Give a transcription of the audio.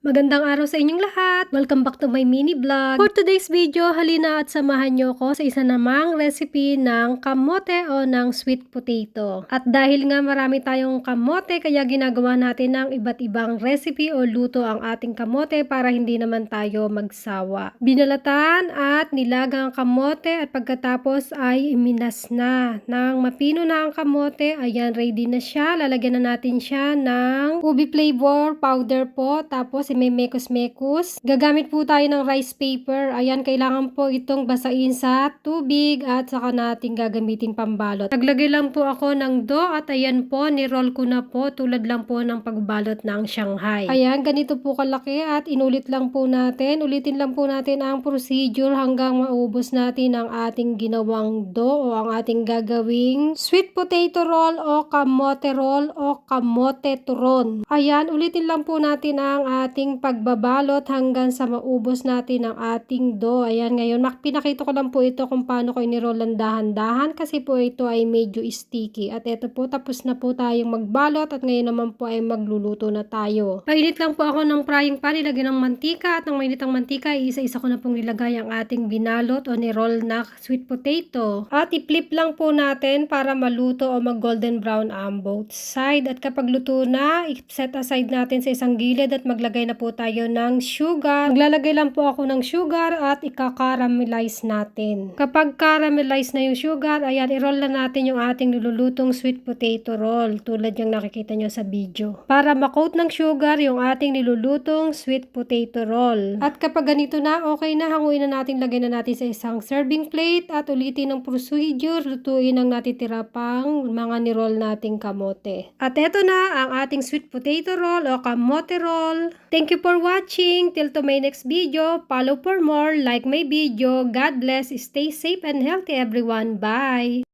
Magandang araw sa inyong lahat! Welcome back to my mini vlog. For today's video, halina at samahan nyo ko sa isa namang recipe ng kamote o ng sweet potato. At dahil nga marami tayong kamote, kaya ginagawa natin ng iba't ibang recipe o luto ang ating kamote para hindi naman tayo magsawa. Binalatan at nilagang ang kamote at pagkatapos ay iminas na. Nang mapino na ang kamote, ayan, ready na siya. Lalagyan na natin siya ng ubi flavor powder po. Tapos may mekos-mekos. Gagamit po tayo ng rice paper. Ayan, kailangan po itong basain sa tubig at saka natin gagamitin pambalot. Naglagay lang po ako ng dough at ayan po, ni-roll ko na po tulad lang po ng pagbalot ng Shanghai. Ayan, ganito po kalaki at inulit lang po natin. Ulitin lang po natin ang procedure hanggang maubos natin ang ating ginawang dough o ang ating gagawing sweet potato roll o kamote roll o kamote turon. Ayan, ulitin lang po natin ang ating pagbabalot hanggang sa maubos natin ang ating dough. Ayan, ngayon pinakita ko lang po ito kung paano ko iniroll ng dahan-dahan kasi po ito ay medyo sticky. At ito po, tapos na po tayong magbalot at ngayon naman po ay magluluto na tayo. Painit lang po ako ng frying pan, ilagay ng mantika at nang mainit ang mantika, isa-isa ko na pong nilagay ang ating binalot o niroll na sweet potato. At i-flip lang po natin para maluto o mag golden brown ang both side. At kapag luto na, i-set aside natin sa isang gilid at maglagay na po tayo ng sugar. Maglalagay lang po ako ng sugar at ika-caramelize natin. Kapag caramelize na yung sugar, ayan, i-roll na natin yung ating nilulutong sweet potato roll tulad yung nakikita nyo sa video. Para ma-coat ng sugar yung ating nilulutong sweet potato roll. At kapag ganito na, okay na, hanguin na natin, lagay na natin sa isang serving plate at ulitin ang procedure, lutuin ang natitira pang mga niroll nating kamote. At eto na ang ating sweet potato roll o kamote roll. Thank you for watching. Till to my next video. Follow for more. Like my video. God bless. Stay safe and healthy everyone. Bye.